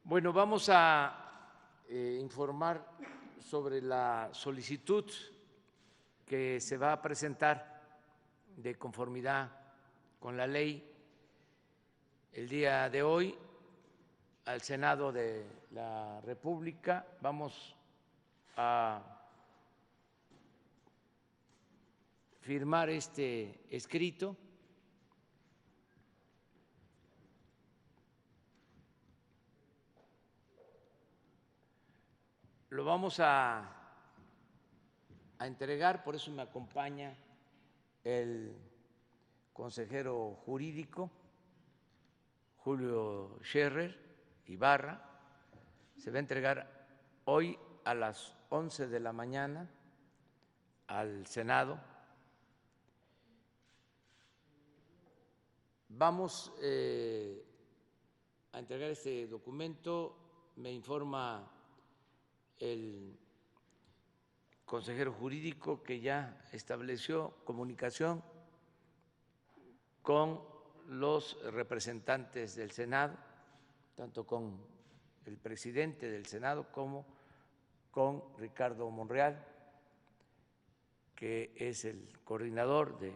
Bueno, vamos a informar sobre la solicitud que se va a presentar de conformidad con la ley el día de hoy al Senado de la República. Vamos a firmar este escrito. Lo vamos a entregar, por eso me acompaña el consejero jurídico Julio Scherer Ibarra. Se va a entregar hoy a las 11 de la mañana al Senado. Vamos a entregar este documento, me informa el consejero jurídico que ya estableció comunicación con los representantes del Senado, tanto con el presidente del Senado como con Ricardo Monreal, que es el coordinador de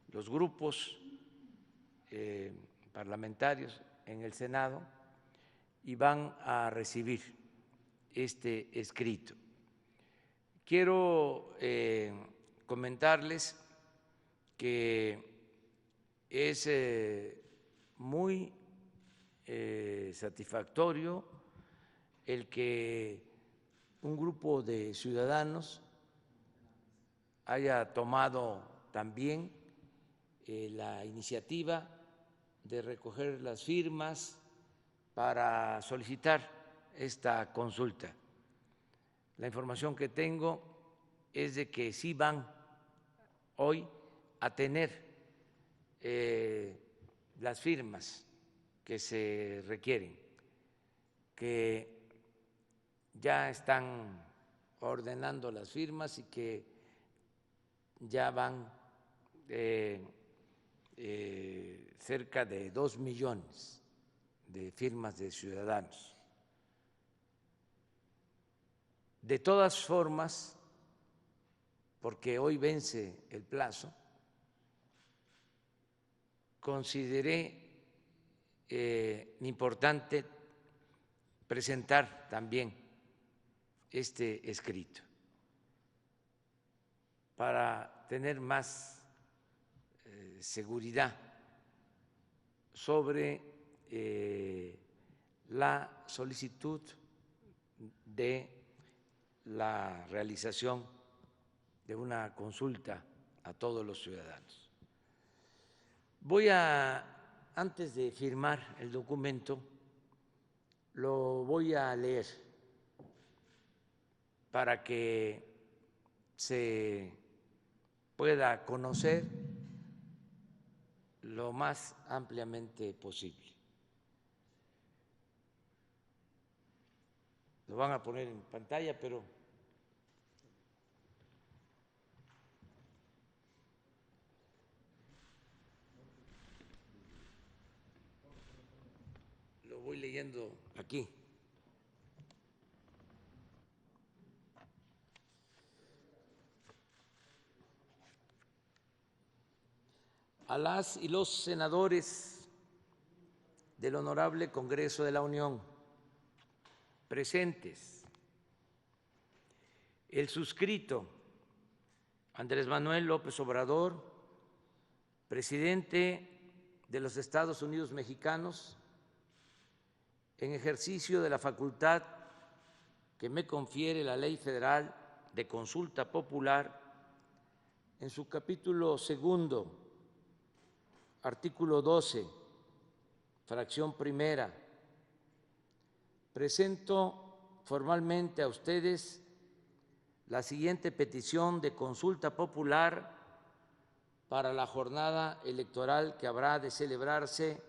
los grupos parlamentarios en el Senado, y van a recibir este escrito. Quiero comentarles que es muy satisfactorio el que un grupo de ciudadanos haya tomado también la iniciativa de recoger las firmas para solicitar esta consulta. La información que tengo es de que sí van hoy a tener las firmas que se requieren, que ya están ordenando las firmas y que ya van cerca de 2 millones de firmas de ciudadanos. De todas formas, porque hoy vence el plazo, consideré importante presentar también este escrito para tener más seguridad sobre la solicitud de la realización de una consulta a todos los ciudadanos. Antes de firmar el documento, lo voy a leer para que se pueda conocer lo más ampliamente posible. Lo van a poner en pantalla, pero lo voy leyendo aquí. A las y los senadores del Honorable Congreso de la Unión presentes, el suscrito Andrés Manuel López Obrador, presidente de los Estados Unidos mexicanos, en ejercicio de la facultad que me confiere la Ley Federal de Consulta Popular, en su capítulo segundo, artículo 12, fracción primera, presento formalmente a ustedes la siguiente petición de consulta popular para la jornada electoral que habrá de celebrarse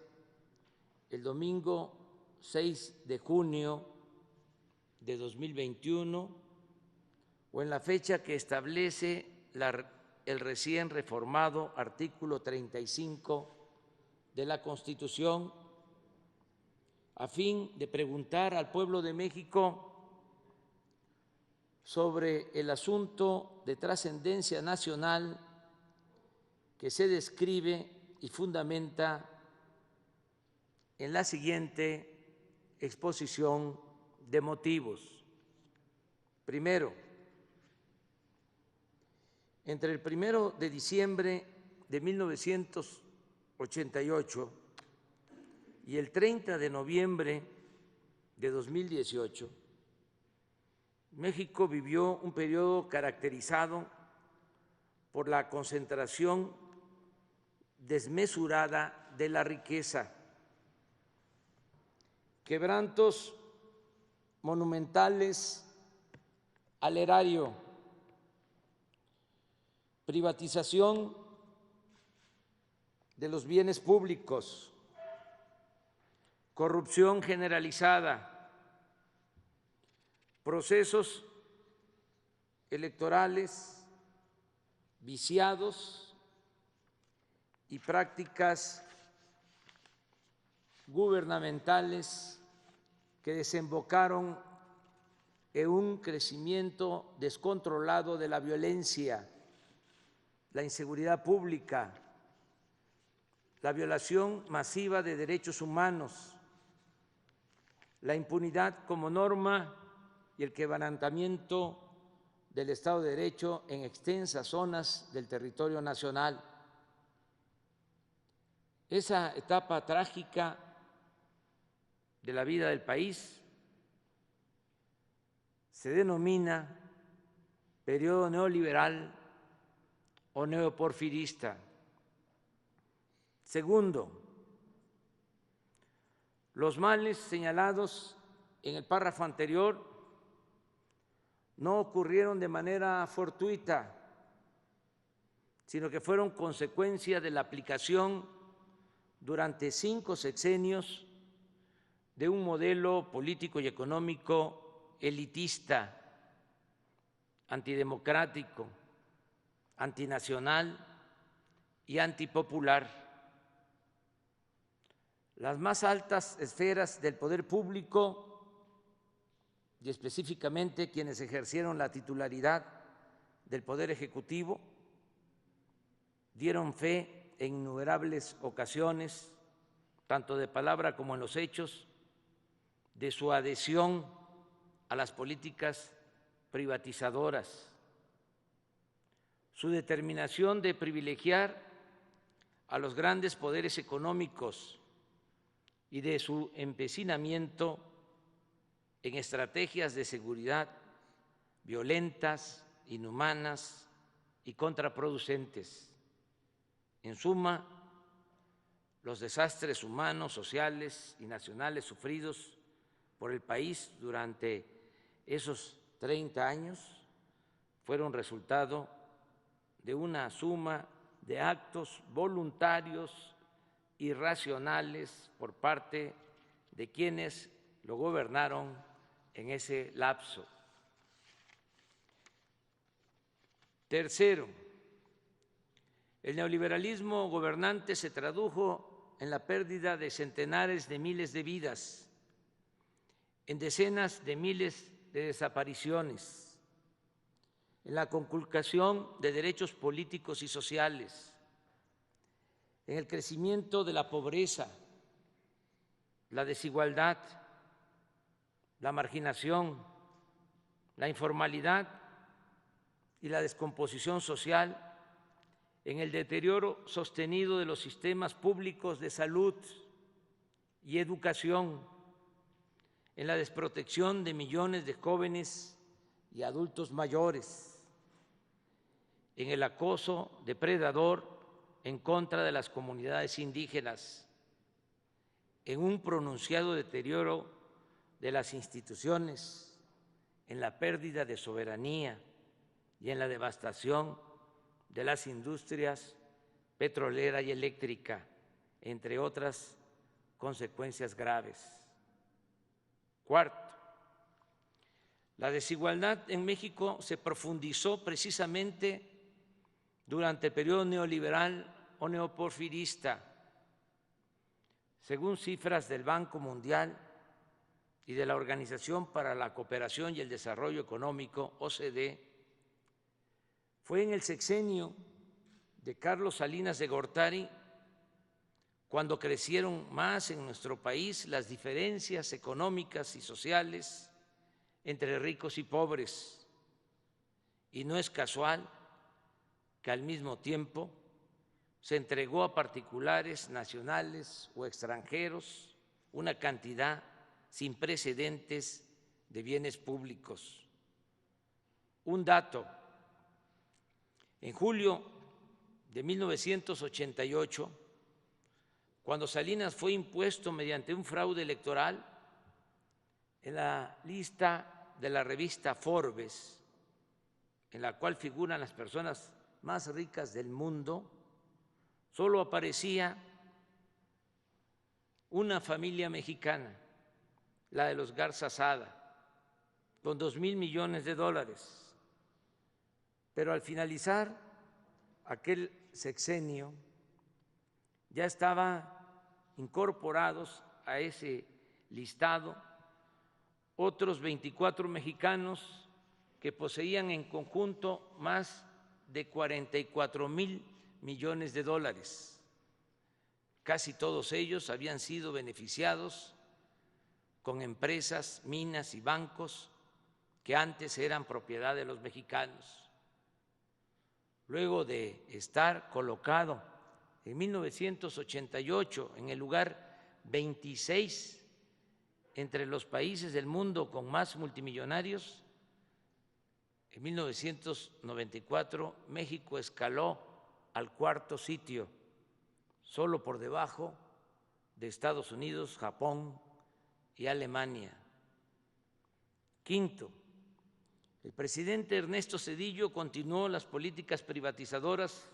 el domingo 6 de junio de 2021 o en la fecha que establece el recién reformado artículo 35 de la Constitución, a fin de preguntar al pueblo de México sobre el asunto de trascendencia nacional que se describe y fundamenta en la siguiente exposición de motivos. Primero, entre el 1 de diciembre de 1988 y el 30 de noviembre de 2018, México vivió un periodo caracterizado por la concentración desmesurada de la riqueza, quebrantos monumentales al erario, privatización de los bienes públicos, corrupción generalizada, procesos electorales viciados y prácticas gubernamentales que desembocaron en un crecimiento descontrolado de la violencia, la inseguridad pública, la violación masiva de derechos humanos, la impunidad como norma y el quebrantamiento del Estado de Derecho en extensas zonas del territorio nacional. Esa etapa trágica de la vida del país se denomina periodo neoliberal o neoporfirista. Segundo, los males señalados en el párrafo anterior no ocurrieron de manera fortuita, sino que fueron consecuencia de la aplicación durante 5 sexenios de un modelo político y económico elitista, antidemocrático, antinacional y antipopular. Las más altas esferas del poder público y específicamente quienes ejercieron la titularidad del Poder Ejecutivo dieron fe en innumerables ocasiones, tanto de palabra como en los hechos, de su adhesión a las políticas privatizadoras, su determinación de privilegiar a los grandes poderes económicos y de su empecinamiento en estrategias de seguridad violentas, inhumanas y contraproducentes. En suma, los desastres humanos, sociales y nacionales sufridos por el país durante esos 30 años fueron resultado de una suma de actos voluntarios y racionales por parte de quienes lo gobernaron en ese lapso. Tercero, el neoliberalismo gobernante se tradujo en la pérdida de centenares de miles de vidas, en decenas de miles de desapariciones, en la conculcación de derechos políticos y sociales, en el crecimiento de la pobreza, la desigualdad, la marginación, la informalidad y la descomposición social, en el deterioro sostenido de los sistemas públicos de salud y educación, en la desprotección de millones de jóvenes y adultos mayores, en el acoso depredador en contra de las comunidades indígenas, en un pronunciado deterioro de las instituciones, en la pérdida de soberanía y en la devastación de las industrias petrolera y eléctrica, entre otras consecuencias graves. Cuarto, la desigualdad en México se profundizó precisamente durante el periodo neoliberal o neoporfirista. Según cifras del Banco Mundial y de la Organización para la Cooperación y el Desarrollo Económico, OCDE, fue en el sexenio de Carlos Salinas de Gortari cuando crecieron más en nuestro país las diferencias económicas y sociales entre ricos y pobres. Y no es casual que al mismo tiempo se entregó a particulares nacionales o extranjeros una cantidad sin precedentes de bienes públicos. Un dato: en julio de 1988, cuando Salinas fue impuesto mediante un fraude electoral, en la lista de la revista Forbes, en la cual figuran las personas más ricas del mundo, solo aparecía una familia mexicana, la de los Garza Sada, con $2,000 millones. Pero al finalizar aquel sexenio, ya estaban incorporados a ese listado otros 24 mexicanos que poseían en conjunto más de $44,000 millones. Casi todos ellos habían sido beneficiados con empresas, minas y bancos que antes eran propiedad de los mexicanos. Luego de estar colocado en 1988 en el lugar 26 entre los países del mundo con más multimillonarios, en 1994 México escaló al cuarto sitio, solo por debajo de Estados Unidos, Japón y Alemania. Quinto, el presidente Ernesto Zedillo continuó las políticas privatizadoras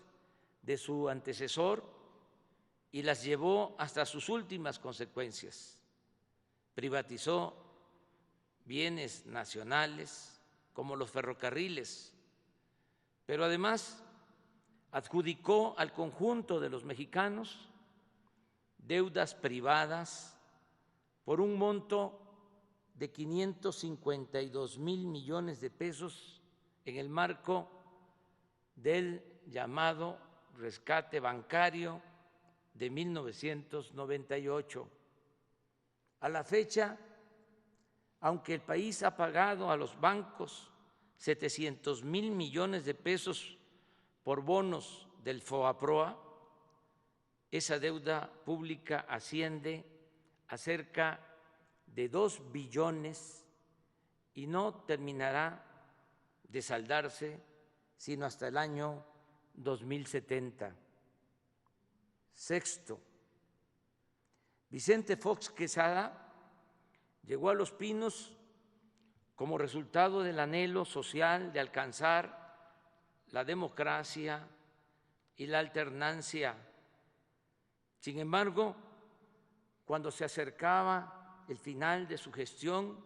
de su antecesor y las llevó hasta sus últimas consecuencias. Privatizó bienes nacionales como los ferrocarriles, pero además adjudicó al conjunto de los mexicanos deudas privadas por un monto de 552,000 millones de pesos en el marco del llamado rescate bancario de 1998. A la fecha, aunque el país ha pagado a los bancos 700,000 millones de pesos por bonos del FOAPROA, esa deuda pública asciende a cerca de 2 billones y no terminará de saldarse sino hasta el año 2070. Sexto, Vicente Fox Quesada llegó a Los Pinos como resultado del anhelo social de alcanzar la democracia y la alternancia. Sin embargo, cuando se acercaba el final de su gestión,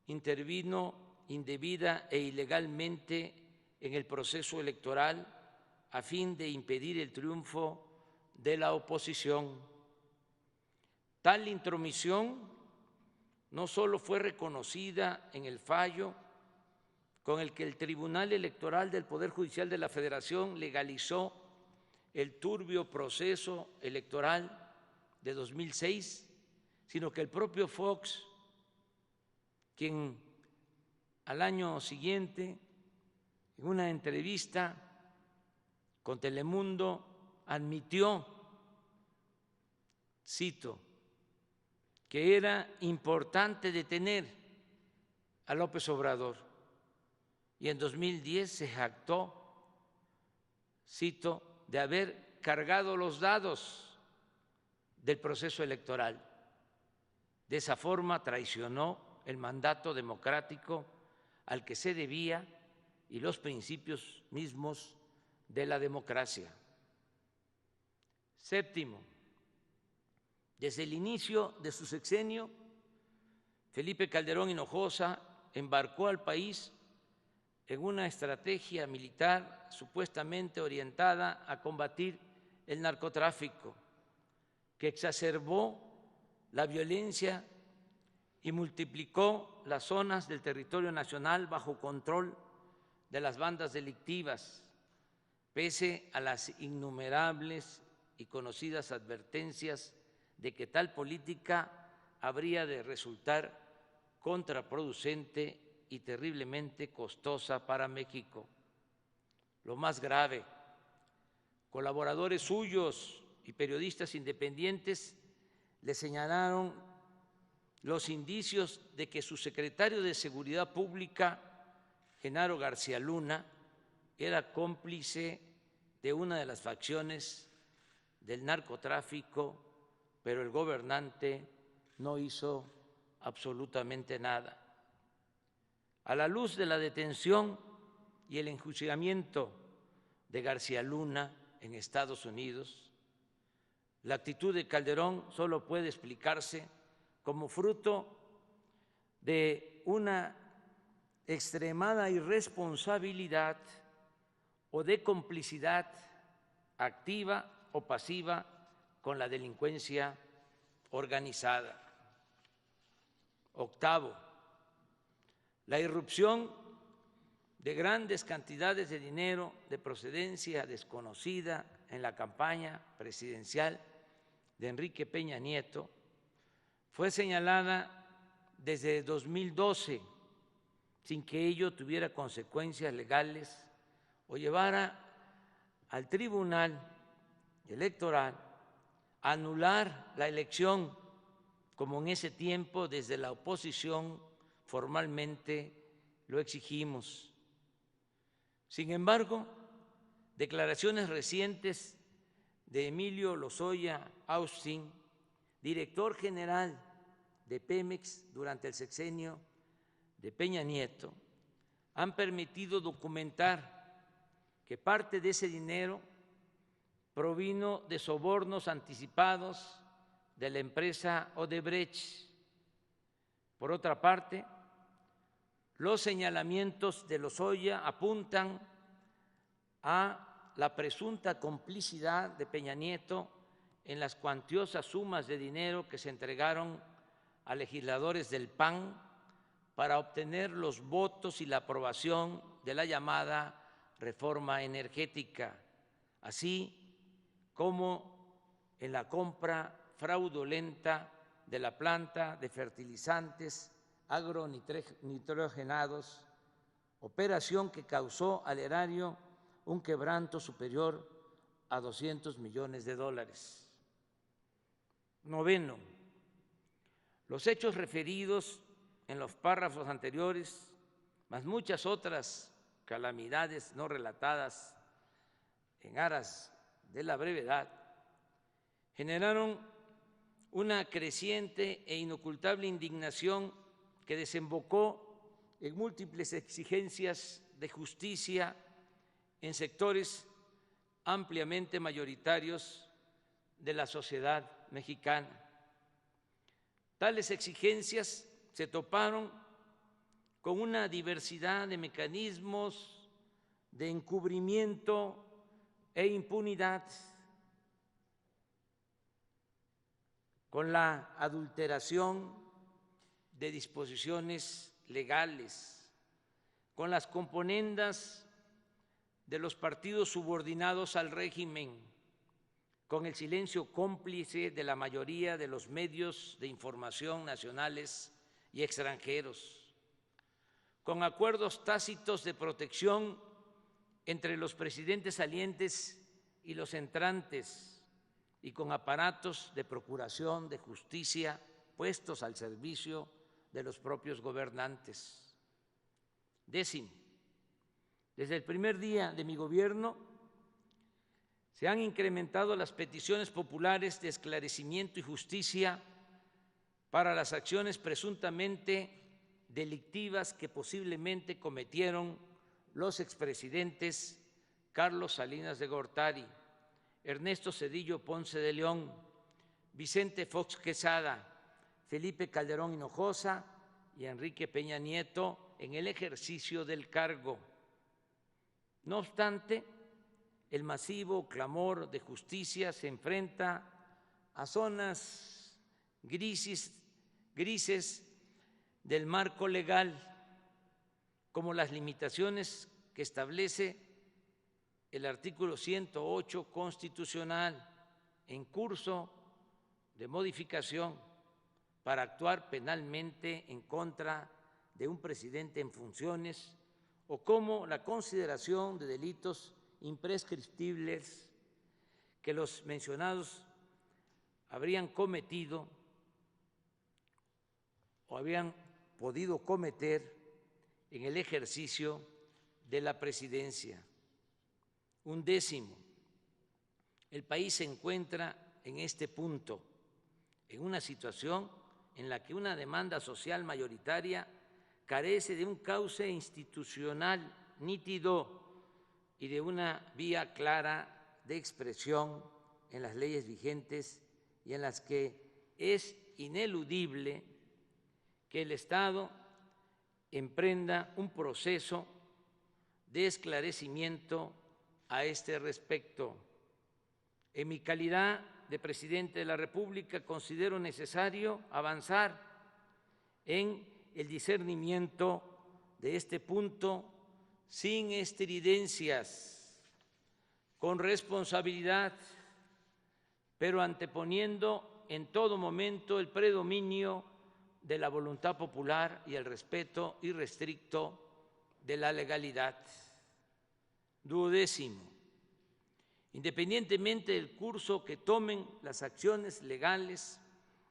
intervino indebida e ilegalmente en el proceso electoral a fin de impedir el triunfo de la oposición. Tal intromisión no solo fue reconocida en el fallo con el que el Tribunal Electoral del Poder Judicial de la Federación legalizó el turbio proceso electoral de 2006, sino que el propio Fox, quien al año siguiente, en una entrevista con Telemundo, admitió, cito, que era importante detener a López Obrador, y en 2010 se jactó, cito, de haber cargado los dados del proceso electoral. De esa forma traicionó el mandato democrático al que se debía y los principios mismos de la democracia. Séptimo, desde el inicio de su sexenio, Felipe Calderón Hinojosa embarcó al país en una estrategia militar supuestamente orientada a combatir el narcotráfico, que exacerbó la violencia y multiplicó las zonas del territorio nacional bajo control de las bandas delictivas, pese a las innumerables y conocidas advertencias de que tal política habría de resultar contraproducente y terriblemente costosa para México. Lo más grave, colaboradores suyos y periodistas independientes le señalaron los indicios de que su secretario de Seguridad Pública, Genaro García Luna, era cómplice de una de las facciones del narcotráfico, pero el gobernante no hizo absolutamente nada. A la luz de la detención y el enjuiciamiento de García Luna en Estados Unidos, la actitud de Calderón solo puede explicarse como fruto de una extremada irresponsabilidad o de complicidad activa o pasiva con la delincuencia organizada. Octavo, la irrupción de grandes cantidades de dinero de procedencia desconocida en la campaña presidencial de Enrique Peña Nieto fue señalada desde 2012 sin que ello tuviera consecuencias legales o llevara al Tribunal Electoral a anular la elección, como en ese tiempo desde la oposición formalmente lo exigimos. Sin embargo, declaraciones recientes de Emilio Lozoya Austin, director general de Pemex durante el sexenio de Peña Nieto, han permitido documentar que parte de ese dinero provino de sobornos anticipados de la empresa Odebrecht. Por otra parte, los señalamientos de Lozoya apuntan a la presunta complicidad de Peña Nieto en las cuantiosas sumas de dinero que se entregaron a legisladores del PAN para obtener los votos y la aprobación de la llamada reforma energética, así como en la compra fraudulenta de la planta de fertilizantes agronitrogenados, operación que causó al erario un quebranto superior a $200 millones. Noveno, los hechos referidos en los párrafos anteriores, más muchas otras calamidades no relatadas en aras de la brevedad, generaron una creciente e inocultable indignación que desembocó en múltiples exigencias de justicia en sectores ampliamente mayoritarios de la sociedad mexicana. Tales exigencias se toparon con una diversidad de mecanismos de encubrimiento e impunidad, con la adulteración de disposiciones legales, con las componendas de los partidos subordinados al régimen, con el silencio cómplice de la mayoría de los medios de información nacionales y extranjeros, con acuerdos tácitos de protección entre los presidentes salientes y los entrantes, y con aparatos de procuración de justicia puestos al servicio de los propios gobernantes. Décimo, desde el primer día de mi gobierno se han incrementado las peticiones populares de esclarecimiento y justicia para las acciones presuntamente delictivas que posiblemente cometieron los expresidentes Carlos Salinas de Gortari, Ernesto Zedillo Ponce de León, Vicente Fox Quesada, Felipe Calderón Hinojosa y Enrique Peña Nieto en el ejercicio del cargo. No obstante, el masivo clamor de justicia se enfrenta a zonas grises del marco legal, como las limitaciones que establece el artículo 108 constitucional en curso de modificación para actuar penalmente en contra de un presidente en funciones, o como la consideración de delitos imprescriptibles que los mencionados habrían cometido o habían podido cometer en el ejercicio de la presidencia. 11, el país se encuentra en este punto, en una situación en la que una demanda social mayoritaria carece de un cauce institucional nítido y de una vía clara de expresión en las leyes vigentes, y en las que es ineludible que el Estado emprenda un proceso de esclarecimiento a este respecto. En mi calidad de presidente de la República, considero necesario avanzar en el discernimiento de este punto sin estridencias, con responsabilidad, pero anteponiendo en todo momento el predominio de la voluntad popular y el respeto irrestricto de la legalidad. 12, independientemente del curso que tomen las acciones legales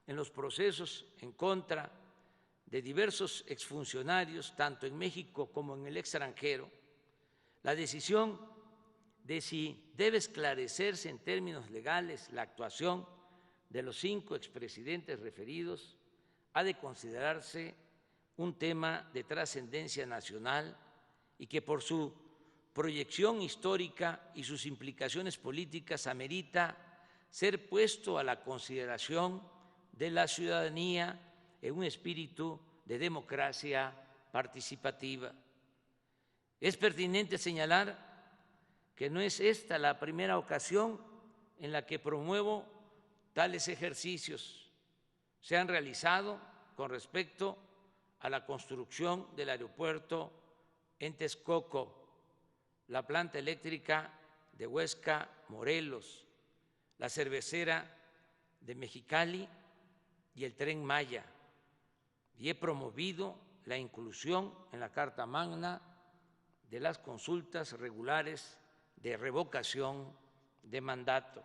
en los procesos en contra de diversos exfuncionarios, tanto en México como en el extranjero, la decisión de si debe esclarecerse en términos legales la actuación de los 5 expresidentes referidos ha de considerarse un tema de trascendencia nacional y que por su proyección histórica y sus implicaciones políticas amerita ser puesto a la consideración de la ciudadanía en un espíritu de democracia participativa. Es pertinente señalar que no es esta la primera ocasión en la que promuevo tales ejercicios. Se han realizado con respecto a la construcción del aeropuerto en Texcoco, la planta eléctrica de Huesca, Morelos, la cervecera de Mexicali y el Tren Maya, y he promovido la inclusión en la Carta Magna de las consultas regulares de revocación de mandato.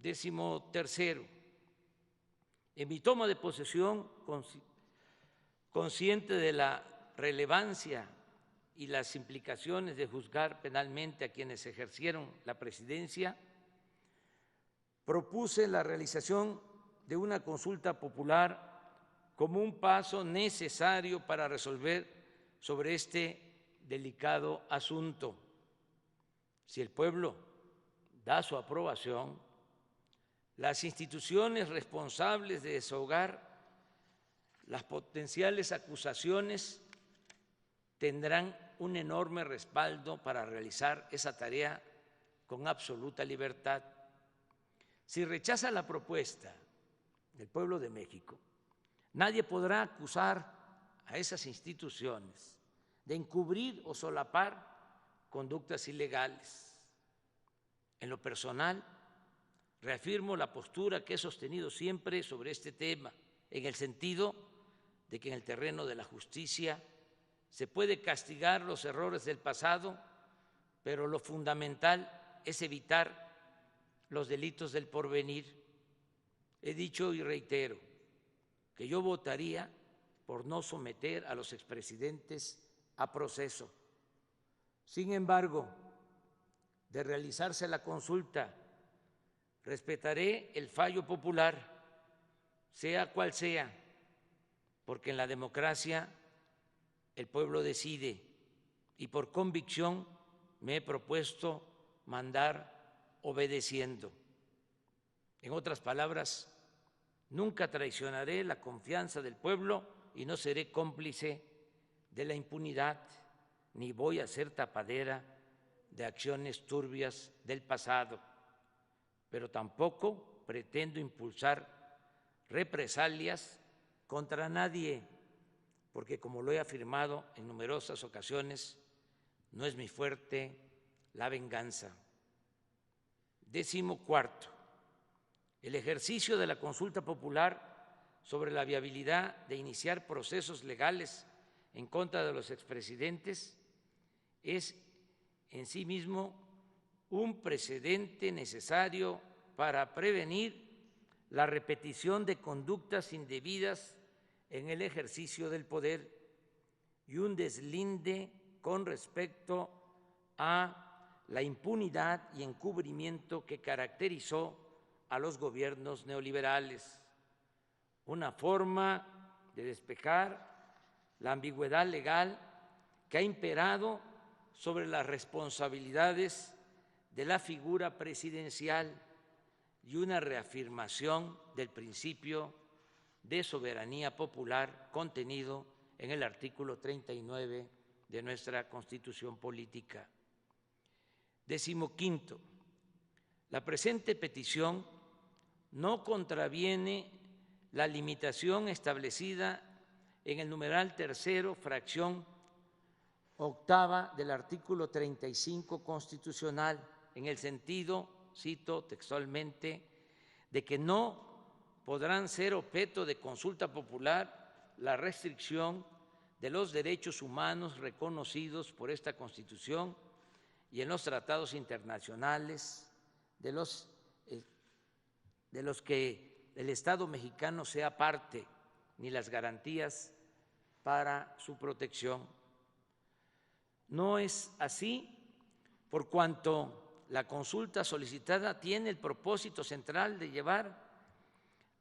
13, en mi toma de posesión, consciente de la relevancia y las implicaciones de juzgar penalmente a quienes ejercieron la presidencia, propuse la realización de una consulta popular como un paso necesario para resolver sobre este delicado asunto. Si el pueblo da su aprobación, las instituciones responsables de desahogar las potenciales acusaciones tendrán un enorme respaldo para realizar esa tarea con absoluta libertad. Si rechaza la propuesta del pueblo de México, nadie podrá acusar a esas instituciones de encubrir o solapar conductas ilegales. En lo personal, reafirmo la postura que he sostenido siempre sobre este tema, en el sentido de que en el terreno de la justicia se puede castigar los errores del pasado, pero lo fundamental es evitar los delitos del porvenir. He dicho y reitero que yo votaría por no someter a los expresidentes a proceso. Sin embargo, de realizarse la consulta, respetaré el fallo popular, sea cual sea, porque en la democracia el pueblo decide y por convicción me he propuesto mandar obedeciendo. En otras palabras, nunca traicionaré la confianza del pueblo y no seré cómplice de la impunidad, ni voy a ser tapadera de acciones turbias del pasado. pero tampoco pretendo impulsar represalias contra nadie, porque como lo he afirmado en numerosas ocasiones, no es mi fuerte la venganza. 14. El ejercicio de la consulta popular sobre la viabilidad de iniciar procesos legales en contra de los expresidentes es en sí mismo un precedente necesario para prevenir la repetición de conductas indebidas en el ejercicio del poder y un deslinde con respecto a la impunidad y encubrimiento que caracterizó a los gobiernos neoliberales, una forma de despejar la ambigüedad legal que ha imperado sobre las responsabilidades de la figura presidencial y una reafirmación del principio de soberanía popular contenido en el artículo 39 de nuestra Constitución Política. 15. La presente petición no contraviene la limitación establecida en el numeral tercero, fracción octava del artículo 35 constitucional, en el sentido, cito textualmente, de que no podrán ser objeto de consulta popular la restricción de los derechos humanos reconocidos por esta Constitución y en los tratados internacionales de los que el Estado mexicano sea parte, ni las garantías para su protección. No es así, por cuanto la consulta solicitada tiene el propósito central de llevar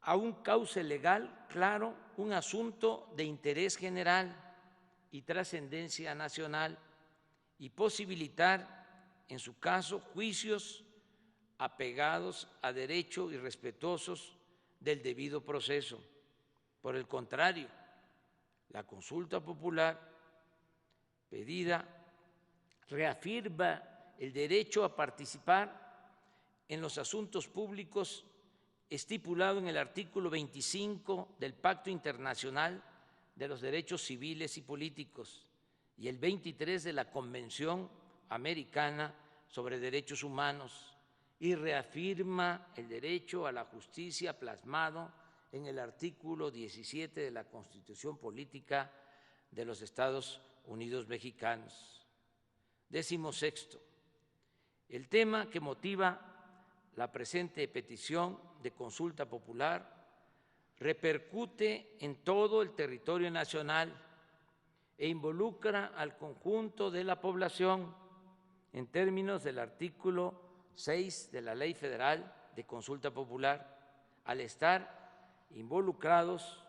a un cauce legal claro un asunto de interés general y trascendencia nacional y posibilitar, en su caso, juicios apegados a derecho y respetuosos del debido proceso. Por el contrario, la consulta popular pedida reafirma el derecho a participar en los asuntos públicos estipulado en el artículo 25 del Pacto Internacional de los Derechos Civiles y Políticos y el 23 de la Convención Americana sobre Derechos Humanos y reafirma el derecho a la justicia plasmado en el artículo 17 de la Constitución Política de los Estados Unidos Mexicanos. 16. El tema que motiva la presente petición de consulta popular repercute en todo el territorio nacional e involucra al conjunto de la población en términos del artículo 6 de la Ley Federal de Consulta Popular, al estar involucrados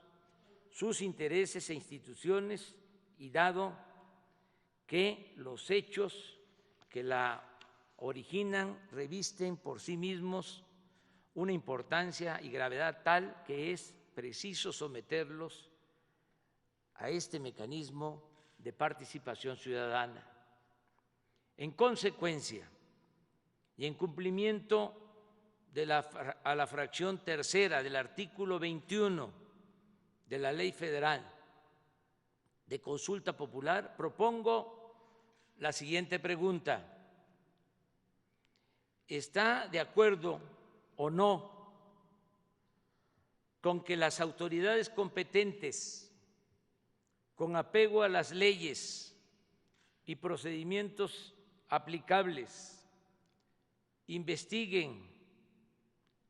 sus intereses e instituciones y dado que los hechos que la originan revisten por sí mismos una importancia y gravedad tal que es preciso someterlos a este mecanismo de participación ciudadana. En consecuencia, y en cumplimiento a la fracción tercera del artículo 21 de la Ley Federal de Consulta Popular, propongo la siguiente pregunta. ¿Está de acuerdo o no con que las autoridades competentes, con apego a las leyes y procedimientos aplicables, investiguen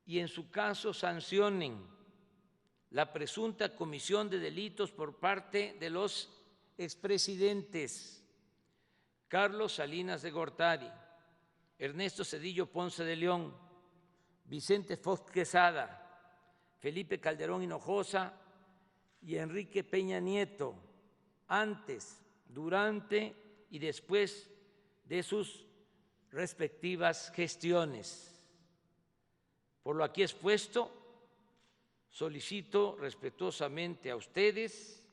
y en su caso sancionen la presunta comisión de delitos por parte de los expresidentes Carlos Salinas de Gortari, Ernesto Zedillo Ponce de León, Vicente Fox Quesada, Felipe Calderón Hinojosa y Enrique Peña Nieto, antes, durante y después de sus respectivas gestiones? Por lo aquí expuesto, solicito respetuosamente a ustedes,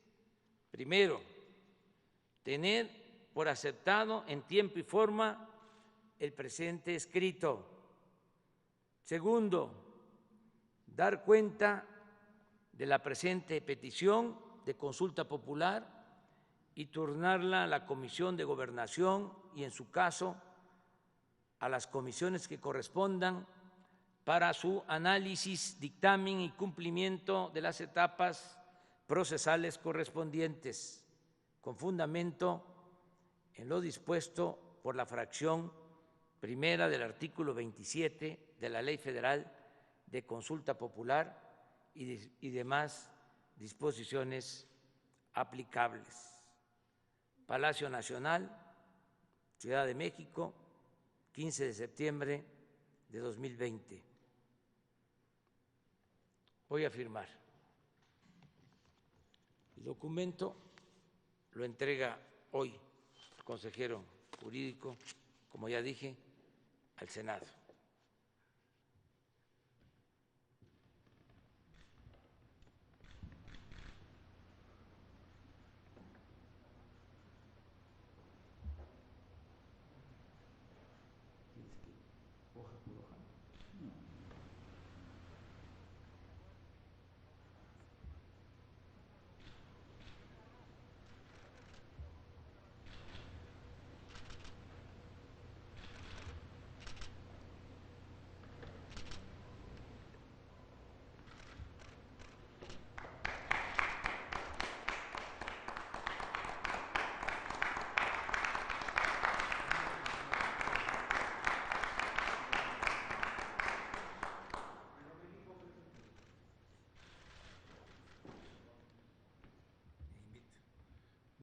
primero, tener por aceptado en tiempo y forma el presente escrito. Segundo, dar cuenta de la presente petición de consulta popular y turnarla a la Comisión de Gobernación y, en su caso, a las comisiones que correspondan para su análisis, dictamen y cumplimiento de las etapas procesales correspondientes, con fundamento en lo dispuesto por la fracción primera del artículo 27 de la Ley Federal de Consulta Popular y demás disposiciones aplicables. Palacio Nacional, Ciudad de México, 15 de septiembre de 2020. Voy a firmar. El documento lo entrega hoy el consejero jurídico, como ya dije, al Senado.